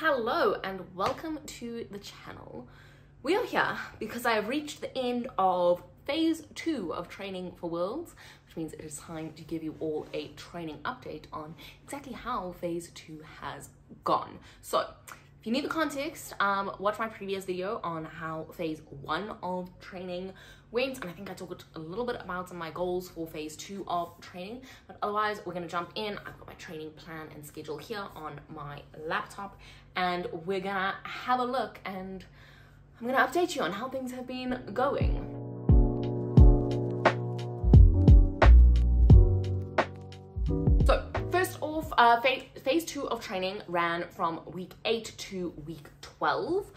Hello and welcome to the channel. We are here because I have reached the end of phase 2 of training for Worlds, which means it is time to give you all a training update on exactly how phase 2 has gone. So if you need the context, watch my previous video on how phase 1 of training went, and I think I talked a little bit about some of my goals for phase 2 of training, but otherwise we're going to jump in. I've got my training plan and schedule here on my laptop, and we're gonna have a look and I'm gonna update you on how things have been going. So first off, phase 2 of training ran from week 8 to week 12.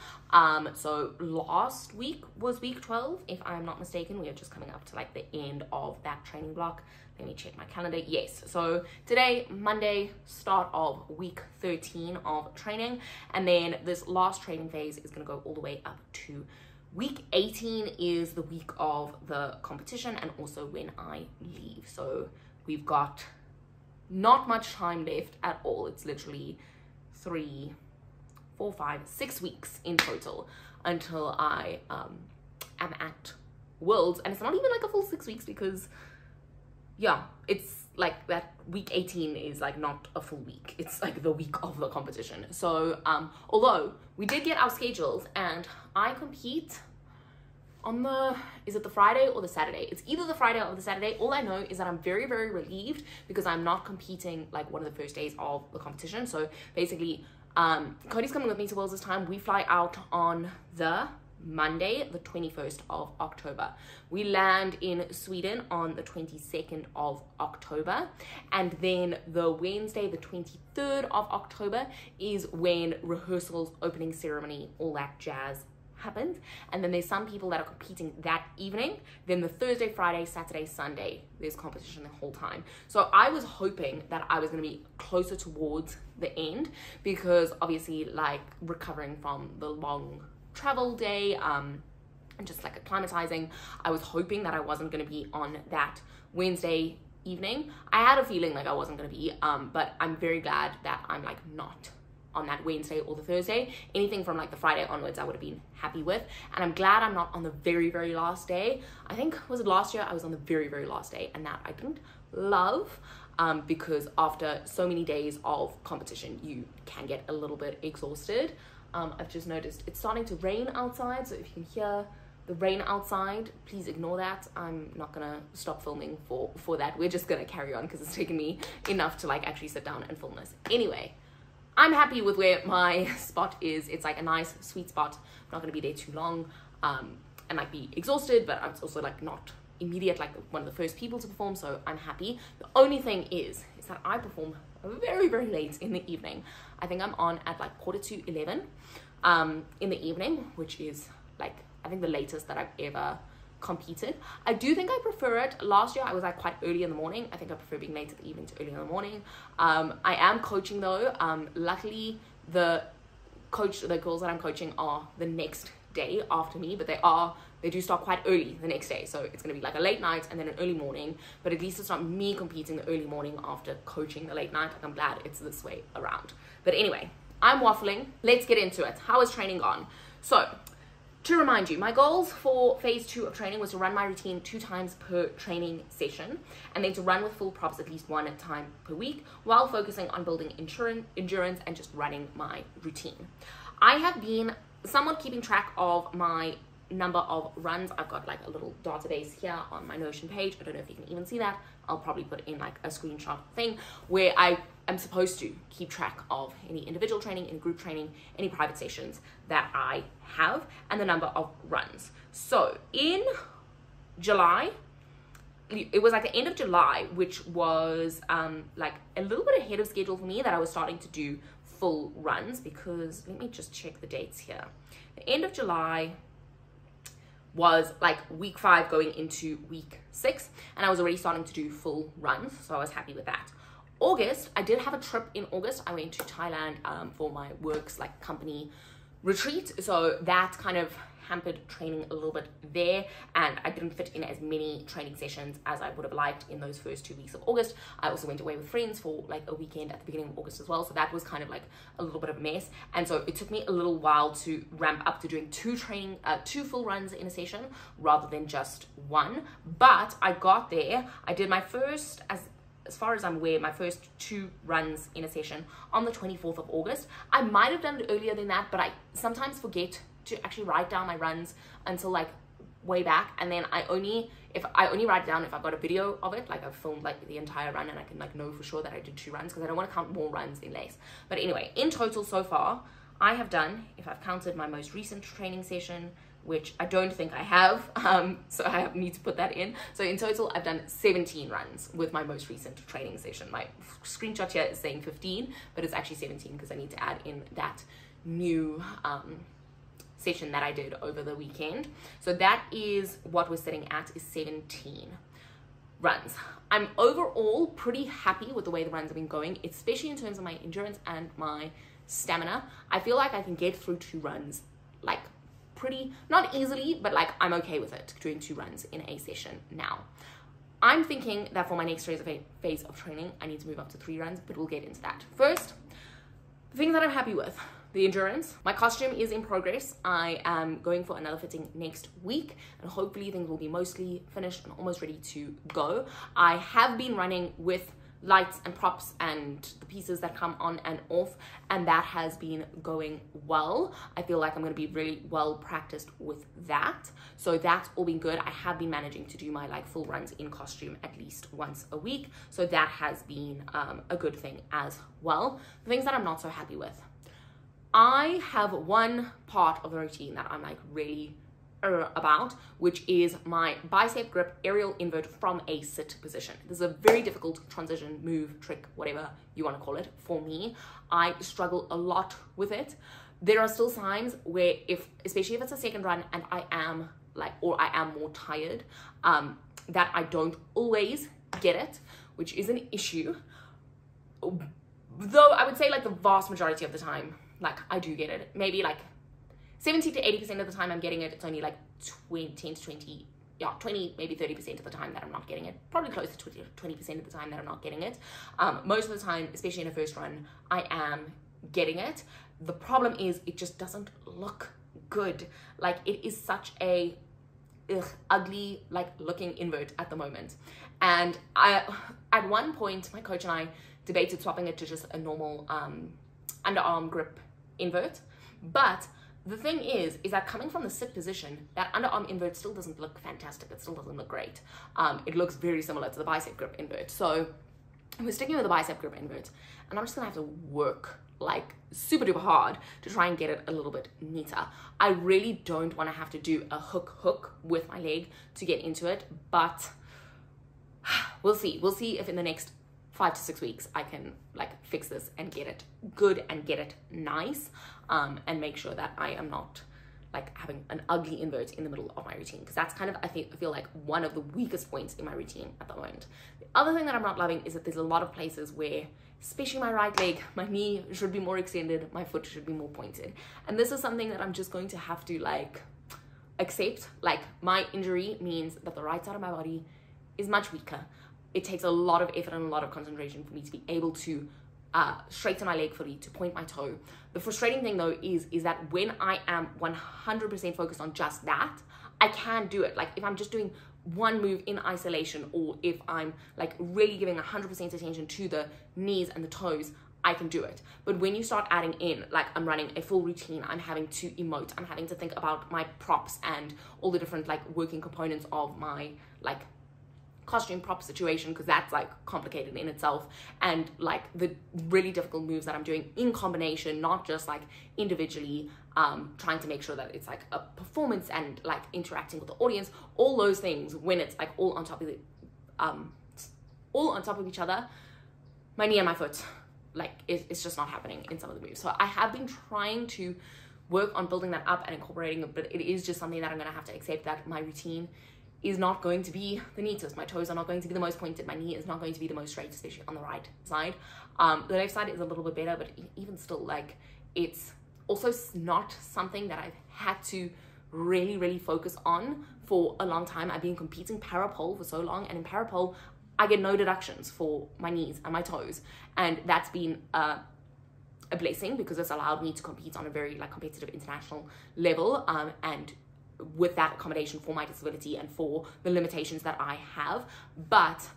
So last week was week 12, if I'm not mistaken. We are just coming up to like the end of that training block. Let me check my calendar. Yes, so today, Monday, start of week 13 of training, and then this last training phase is going to go all the way up to week 18 is the week of the competition and also when I leave. So we've got not much time left at all. It's literally 3, 4, 5, 6 weeks in total until I am at Worlds, and it's not even like a full 6 weeks because yeah, it's like that week 18 is like not a full week. It's like the week of the competition. So although we did get our schedules and I compete on is it the Friday or the Saturday? It's either the Friday or the Saturday. All I know is that I'm very, very relieved because I'm not competing like one of the first days of the competition. So basically, Cody's coming with me to Worlds this time. We fly out on the Monday, the 21st of October. We land in Sweden on the 22nd of October, and then the Wednesday, the 23rd of October is when rehearsals, opening ceremony, all that jazz happens. And then there's some people that are competing that evening. Then the Thursday, Friday, Saturday, Sunday, there's competition the whole time. So I was hoping that I was going to be closer towards the end because obviously like recovering from the long travel day and just like acclimatizing, I was hoping that I wasn't going to be on that Wednesday evening. I had a feeling like I wasn't going to be, but I'm very glad that I'm like not on that Wednesday or the Thursday. Anything from like the Friday onwards I would have been happy with, and I'm glad I'm not on the very, very last day. I think, was it last year I was on the very, very last day, and that I didn't love because after so many days of competition you can get a little bit exhausted. I've just noticed it's starting to rain outside, so if you can hear the rain outside, please ignore that. I'm not gonna stop filming for that. We're just gonna carry on because it's taken me enough to like actually sit down and film this. Anyway, I'm happy with where my spot is. It's like a nice sweet spot. I'm not gonna be there too long and like be exhausted, but I'm also like not immediate like one of the first people to perform, so I'm happy. The only thing is that I perform very, very late in the evening. I think I'm on at like 11:15 in the evening, which is like I think the latest that I've ever competed. I do think I prefer it. Last year I was like quite early in the morning. I think I prefer being late at the evening to early in the morning. I am coaching though. Luckily the girls that I'm coaching are the next day after me, but they do start quite early the next day, so it's going to be like a late night and then an early morning, but at least it's not me competing the early morning after coaching the late night. Like, I'm glad it's this way around. But anyway, I'm waffling. Let's get into it. How has training gone? So to remind you, my goals for phase 2 of training was to run my routine 2 times per training session, and then to run with full props at least 1 time per week while focusing on building endurance and just running my routine. I have been somewhat keeping track of my number of runs. I've got like a little database here on my Notion page. I don't know if you can even see that. I'll probably put in like a screenshot thing where I am supposed to keep track of any individual training, any group training, any private sessions that I have, and the number of runs. So in July, it was like the end of July, which was like a little bit ahead of schedule for me, that I was starting to do full runs, because let me just check the dates here. The end of July was like week 5 going into week 6, and I was already starting to do full runs, so I was happy with that. August, I did have a trip in August. I went to Thailand for my work's like company retreat, so that kind of hampered training a little bit there, and I didn't fit in as many training sessions as I would have liked in those first 2 weeks of August. I also went away with friends for like a weekend at the beginning of August as well, so that was kind of like a little bit of a mess, and so it took me a little while to ramp up to doing two full runs in a session rather than just one. But I got there. I did my first, as far as I'm aware, my first 2 runs in a session on the 24th of August. I might have done it earlier than that, but I sometimes forget to actually write down my runs until like way back, and then I only write it down if I've got a video of it, like I've filmed like the entire run and I can like know for sure that I did 2 runs, because I don't want to count more runs than less. But anyway, in total so far I have done, if I've counted my most recent training session, which I don't think I have, so I need to put that in. So in total, I've done 17 runs with my most recent training session. My screenshot here is saying 15, but it's actually 17 because I need to add in that new session that I did over the weekend. So that is what we're sitting at, is 17 runs. I'm overall pretty happy with the way the runs have been going, especially in terms of my endurance and my stamina. I feel like I can get through 2 runs like pretty, not easily, but like I'm okay with it, doing 2 runs in a session now. I'm thinking that for my next phase of training, I need to move up to 3 runs, but we'll get into that. First, the things that I'm happy with: the endurance. My costume is in progress. I am going for another fitting next week, and hopefully things will be mostly finished and almost ready to go. I have been running with lights and props and the pieces that come on and off, and that has been going well. I feel like I'm going to be really well practiced with that, so that's all been good. I have been managing to do my like full runs in costume at least once a week, so that has been a good thing as well. The things that I'm not so happy with: I have one part of the routine that I'm like really about, which is my bicep grip aerial invert from a sit position. This is a very difficult transition, move, trick, whatever you want to call it. For me, I struggle a lot with it. There are still times where, especially if it's a second run and I am more tired, that I don't always get it, which is an issue. Though I would say like the vast majority of the time, like I do get it. Maybe like 70 to 80% of the time I'm getting it. It's only like 10 to 20, yeah, 20, maybe 30% of the time that I'm not getting it. Probably close to 20% of the time that I'm not getting it. Most of the time, especially in a first run, I am getting it. The problem is it just doesn't look good. Like it is such a ugly like looking invert at the moment. And at one point, my coach and I debated swapping it to just a normal underarm grip invert. But the thing is that coming from the sit position, that underarm invert still doesn't look fantastic. It still doesn't look great. It looks very similar to the bicep grip invert. So we're sticking with the bicep grip invert, and I'm just gonna have to work like super duper hard to try and get it a little bit neater. I really don't want to have to do a hook with my leg to get into it, but we'll see. We'll see if in the next 5 to 6 weeks I can like fix this and get it good and get it nice, and make sure that I am not like having an ugly invert in the middle of my routine, because that's kind of I feel like one of the weakest points in my routine at the moment. The other thing that I'm not loving is that there's a lot of places where, especially my right leg, my knee should be more extended, my foot should be more pointed, and this is something that I'm just going to have to like accept. Like my injury means that the right side of my body is much weaker. It takes a lot of effort and a lot of concentration for me to be able to straighten my leg fully, to point my toe. The frustrating thing though is that when I am 100% focused on just that, I can do it. Like if I'm just doing one move in isolation, or if I'm like really giving 100% attention to the knees and the toes, I can do it. But when you start adding in, like I'm running a full routine, I'm having to emote, I'm having to think about my props and all the different like working components of my like costume prop situation, because that's like complicated in itself, and like the really difficult moves that I'm doing in combination, not just like individually, trying to make sure that it's like a performance and like interacting with the audience, all those things, when it's like all on top of each other, my knee and my foot, like it's just not happening in some of the moves. So I have been trying to work on building that up and incorporating it, but it is just something that I'm going to have to accept, that my routine is not going to be the neatest. My toes are not going to be the most pointed. My knee is not going to be the most straight, especially on the right side. The left side is a little bit better, but even still, like it's also not something that I've had to really focus on for a long time. I've been competing parapole for so long, and in parapole I get no deductions for my knees and my toes, and that's been a blessing because it's allowed me to compete on a very like competitive international level, and with that accommodation for my disability and for the limitations that I have. But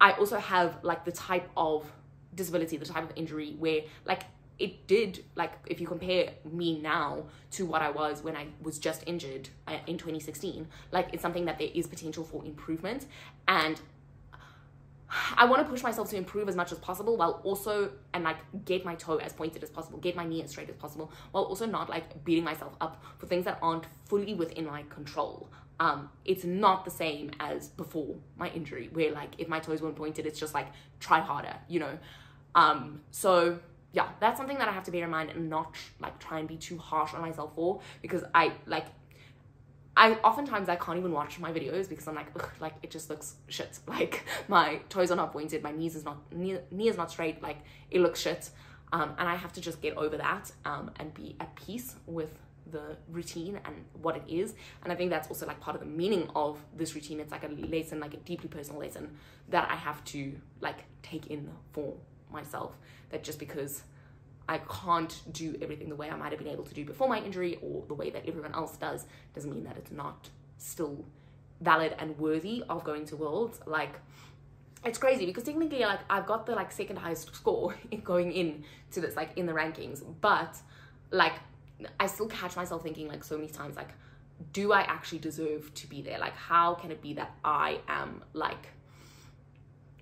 I also have like the type of disability, the type of injury where like it did, like if you compare me now to what I was when I was just injured in 2016, like it's something that there is potential for improvement, and I want to push myself to improve as much as possible while also, and like get my toe as pointed as possible, get my knee as straight as possible, while also not like beating myself up for things that aren't fully within my control. It's not the same as before my injury where like if my toes weren't pointed, it's just like try harder, you know? So yeah, that's something that I have to bear in mind and not like try and be too harsh on myself for, because I oftentimes I can't even watch my videos because I'm like, ugh, like it just looks shit. Like my toes are not pointed, my knee is not straight, like it looks shit. And I have to just get over that and be at peace with the routine and what it is. And I think that's also like part of the meaning of this routine. It's like a lesson, like a deeply personal lesson that I have to like take in for myself, that just because I can't do everything the way I might have been able to do before my injury or the way that everyone else does, doesn't mean that it's not still valid and worthy of going to Worlds. Like it's crazy because technically like I've got the like second highest score going in to this, like in the rankings, but like I still catch myself thinking like so many times, like, do I actually deserve to be there? Like how can it be that I am like,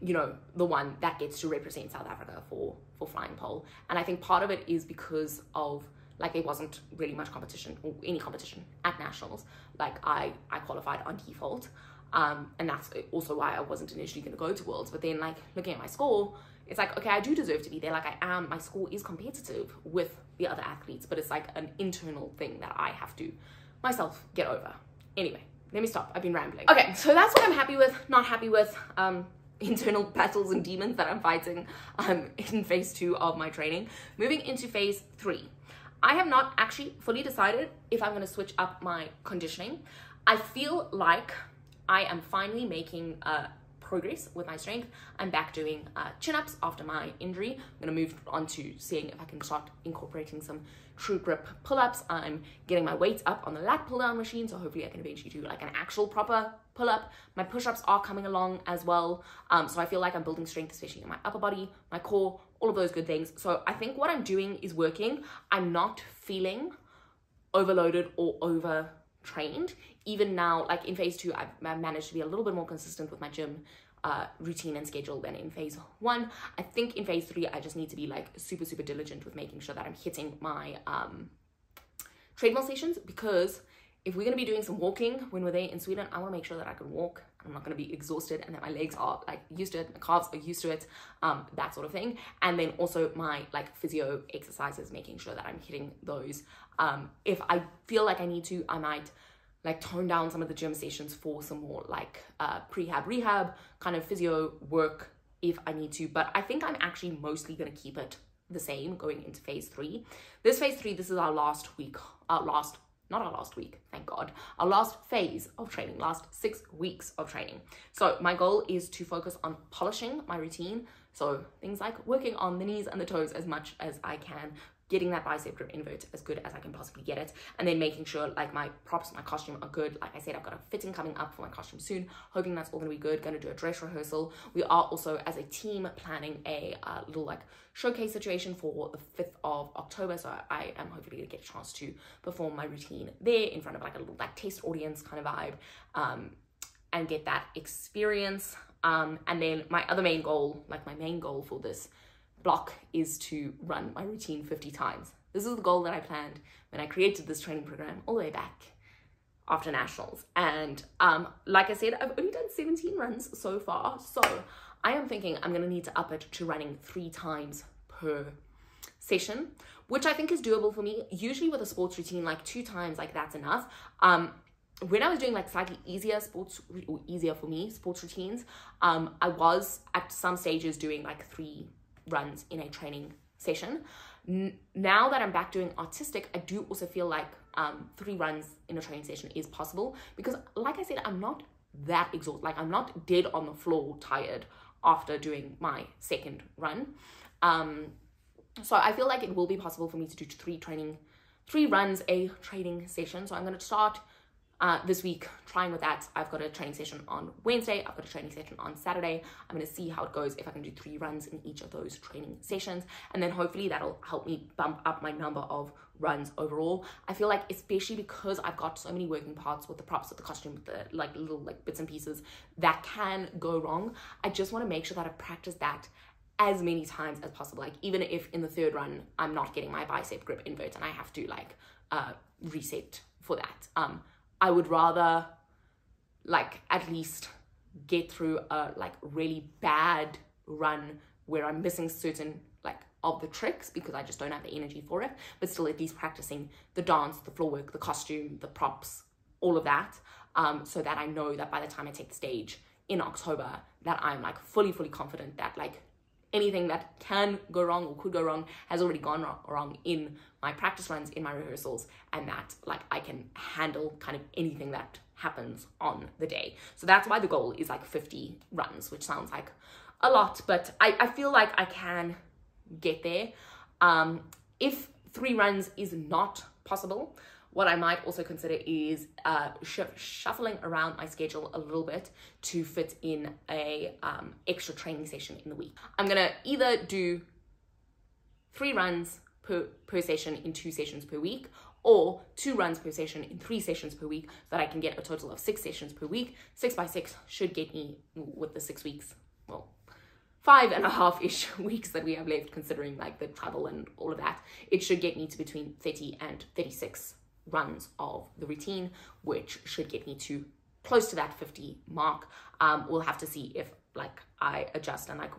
you know, the one that gets to represent South Africa for flying pole? And I think part of it is because of like there wasn't really much competition or any competition at nationals. Like I qualified on default, and that's also why I wasn't initially going to go to Worlds. But then like looking at my score, it's like, okay, I do deserve to be there. Like my score is competitive with the other athletes, but it's like an internal thing that I have to myself get over. Anyway, let me stop. I've been rambling. Okay, so that's what I'm happy with, not happy with. Internal battles and demons that I'm fighting in phase 2 of my training. Moving into phase 3, I have not actually fully decided if I'm going to switch up my conditioning. I feel like I am finally making progress with my strength. I'm back doing chin-ups after my injury. I'm going to move on to seeing if I can start incorporating some true grip pull-ups. I'm getting my weights up on the lat pull-down machine, so hopefully I can eventually do like an actual proper pull-up. My push-ups are coming along as well, so I feel like I'm building strength, especially in my upper body, my core, all of those good things. So I think what I'm doing is working. I'm not feeling overloaded or overtrained. Even now, like in phase 2, I've managed to be a little bit more consistent with my gym routine and schedule than in phase 1. I think in phase 3, I just need to be like super diligent with making sure that I'm hitting my treadmill sessions, because if we're going to be doing some walking when we're there in Sweden, I want to make sure that I can walk. I'm not going to be exhausted and that my legs are like used to it, my calves are used to it, that sort of thing. And then also my like physio exercises, making sure that I'm hitting those. If I feel like I need to, I might like tone down some of the gym sessions for some more like prehab, rehab kind of physio work if I need to. But I think I'm actually mostly going to keep it the same going into phase 3. This phase 3, this is our last week, not our last week, thank God, our last phase of training, last 6 weeks of training. So my goal is to focus on polishing my routine. So things like working on the knees and the toes as much as I can, getting that bicep grip invert as good as I can possibly get it, and then making sure like my props, my costume are good. Like I said, I've got a fitting coming up for my costume soon, hoping that's all gonna be good. Gonna do a dress rehearsal. We are also as a team planning a little like showcase situation for the 5th of October, so I am hopefully gonna get a chance to perform my routine there in front of like a little like test audience kind of vibe, and get that experience. And then my other main goal, like my main goal for this block, is to run my routine 50 times. This is the goal that I planned when I created this training program all the way back after nationals. And like I said, I've only done 17 runs so far, so I am thinking I'm gonna need to up it to running 3 times per session, which I think is doable for me. Usually with a sports routine, like 2 times, like that's enough. When I was doing like slightly easier for me sports routines, I was at some stages doing like 3 runs in a training session. Now that I'm back doing artistic, I do also feel like 3 runs in a training session is possible, because like I said, I'm not that exhausted. Like, I'm not dead on the floor tired after doing my second run. So I feel like it will be possible for me to do 3 runs a training session. So I'm going to start this week trying with that. I've got a training session on Wednesday, I've got a training session on Saturday. I'm going to see how it goes, if I can do 3 runs in each of those training sessions, and then hopefully that'll help me bump up my number of runs overall. I feel like, especially because I've got so many working parts with the props, with the costume, with the like little like bits and pieces that can go wrong, I just want to make sure that I practice that as many times as possible. Like, even if in the 3rd run I'm not getting my bicep grip invert and I have to like reset for that, I would rather like at least get through a like really bad run where I'm missing certain like of the tricks because I just don't have the energy for it, but still at least practicing the dance, the floor work, the costume, the props, all of that, so that I know that by the time I take the stage in October, that I'm like fully confident that like anything that can go wrong or could go wrong has already gone wrong in my practice runs, in my rehearsals, and that like I can handle kind of anything that happens on the day. So that's why the goal is like 50 runs, which sounds like a lot, but I feel like I can get there. If 3 runs is not possible, what I might also consider is shuffling around my schedule a little bit to fit in a extra training session in the week. I'm gonna either do 3 runs per session in 2 sessions per week, or 2 runs per session in 3 sessions per week, so that I can get a total of 6 sessions per week. 6 by 6 should get me, with the 6 weeks, well, 5.5-ish weeks that we have left, considering like the travel and all of that, it should get me to between 30 and 36 runs of the routine, which should get me to close to that 50 mark. We'll have to see if like I adjust and like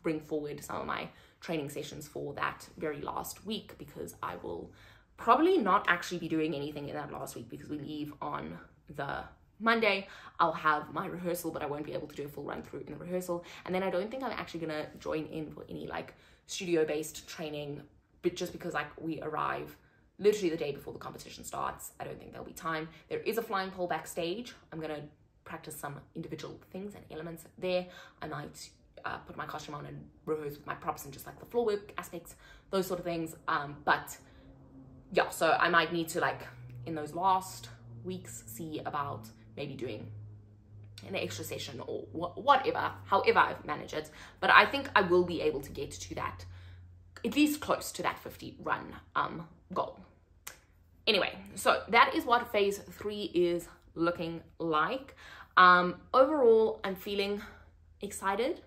bring forward some of my training sessions for that very last week, because I will probably not actually be doing anything in that last week because we leave on the Monday. I'll have my rehearsal, but I won't be able to do a full run through in the rehearsal, and then I don't think I'm actually gonna join in for any like studio based training, but just because like we arrive literally the day before the competition starts, I don't think there'll be time. There is a flying pole backstage. I'm gonna practice some individual things and elements there. I might put my costume on and rehearse with my props and just like the floor work aspects, those sort of things. But yeah, so I might need to like in those last weeks see about maybe doing an extra session or whatever, however I manage it. But I think I will be able to get to that, at least close to that 50 run goal. Anyway, so that is what phase 3 is looking like. Overall, I'm feeling excited,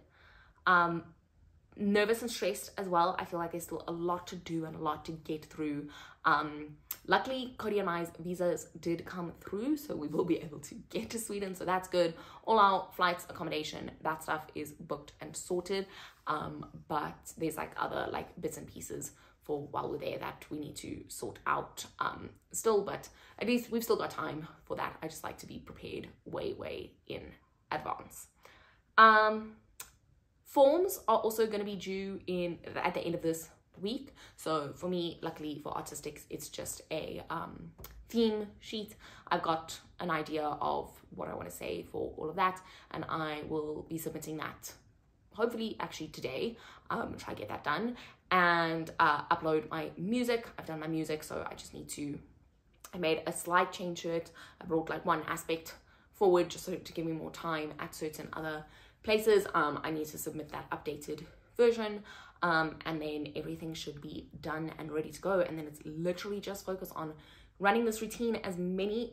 nervous and stressed as well. I feel like there's still a lot to do and a lot to get through. Luckily, Cody and my visas did come through, so we will be able to get to Sweden, so that's good. All our flights, accommodation, that stuff is booked and sorted, but there's like other like bits and pieces for while we're there that we need to sort out still, but at least we've still got time for that. I just like to be prepared way in advance. Forms are also going to be due at the end of this week. So for me, luckily for artistics, it's just a theme sheet. I've got an idea of what I want to say for all of that, and I will be submitting that hopefully actually today. Try to get that done and upload my music. I've done my music, so I just need to, I made a slight change to it. I brought like one aspect forward just so to give me more time at certain other places. I need to submit that updated version, and then everything should be done and ready to go, and then it's literally just focus on running this routine as many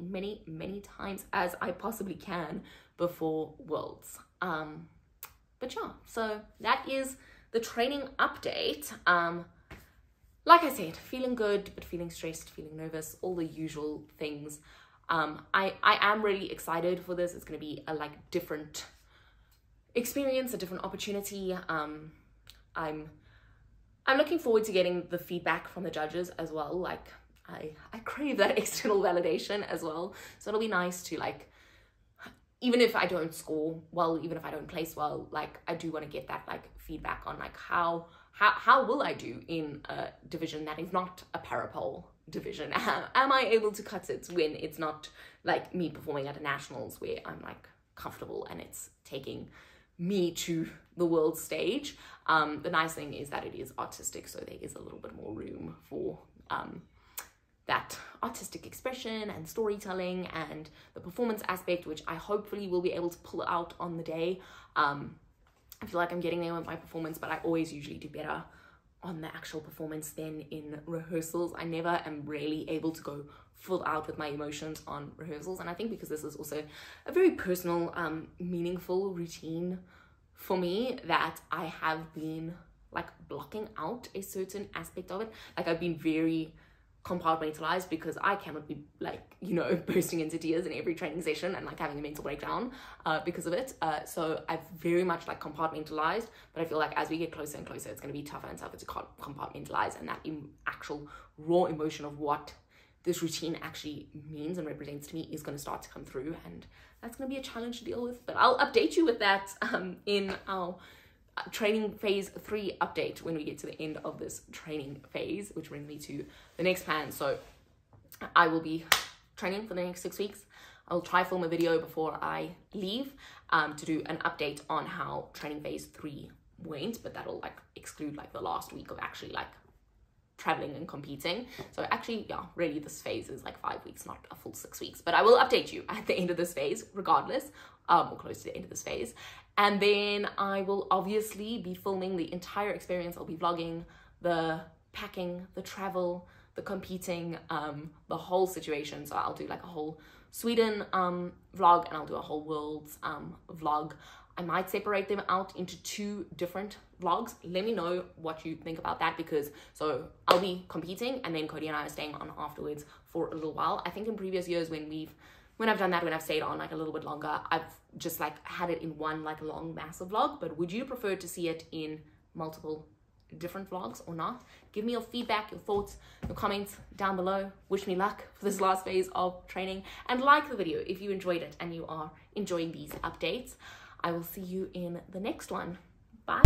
times as I possibly can before Worlds. But yeah, so that is the training update. Like I said, feeling good, but feeling stressed, feeling nervous, all the usual things. I am really excited for this. It's going to be a like different experience, a different opportunity. I'm looking forward to getting the feedback from the judges as well. Like I crave that external validation as well. So it'll be nice to like, even if I don't score well, even if I don't place well, like I do want to get that like feedback on like how how will I do in a division that is not a parapole division? Am I able to cut it when it's not like me performing at a nationals where I'm like comfortable and it's taking me to the world stage? The nice thing is that it is artistic, so there is a little bit more room for that artistic expression and storytelling and the performance aspect, which I hopefully will be able to pull out on the day. I feel like I'm getting there with my performance, but I always usually do better on the actual performance than in rehearsals. I never am really able to go full out with my emotions on rehearsals, and I think because this is also a very personal, meaningful routine for me, that I have been like blocking out a certain aspect of it. Like I've been very compartmentalized because I cannot be like, you know, bursting into tears in every training session and like having a mental breakdown because of it. So I've very much like compartmentalized, but I feel like as we get closer and closer, it's going to be tougher and tougher to compartmentalize, and that actual raw emotion of what this routine actually means and represents to me is going to start to come through, and that's going to be a challenge to deal with. But I'll update you with that in our training phase 3 update when we get to the end of this training phase, which brings me to the next plan. So I will be training for the next 6 weeks. I'll try film a video before I leave to do an update on how training phase 3 went, but that'll like exclude like the last week of actually like traveling and competing. So actually, yeah, really this phase is like 5 weeks, not a full 6 weeks, but I will update you at the end of this phase regardless, or close to the end of this phase. And then I will obviously be filming the entire experience. I'll be vlogging the packing, the travel, the competing, the whole situation. So I'll do like a whole Sweden vlog, and I'll do a whole world's vlog. I might separate them out into 2 different vlogs. Let me know what you think about that, because so I'll be competing and then Cody and I are staying on afterwards for a little while. I think in previous years when I've done that, when I've stayed on like a little bit longer, I've just like had it in one like long massive vlog. But would you prefer to see it in multiple different vlogs or not? Give me your feedback, your thoughts, your comments down below. Wish me luck for this last phase of training, and like the video if you enjoyed it and you are enjoying these updates. I will see you in the next one. Bye.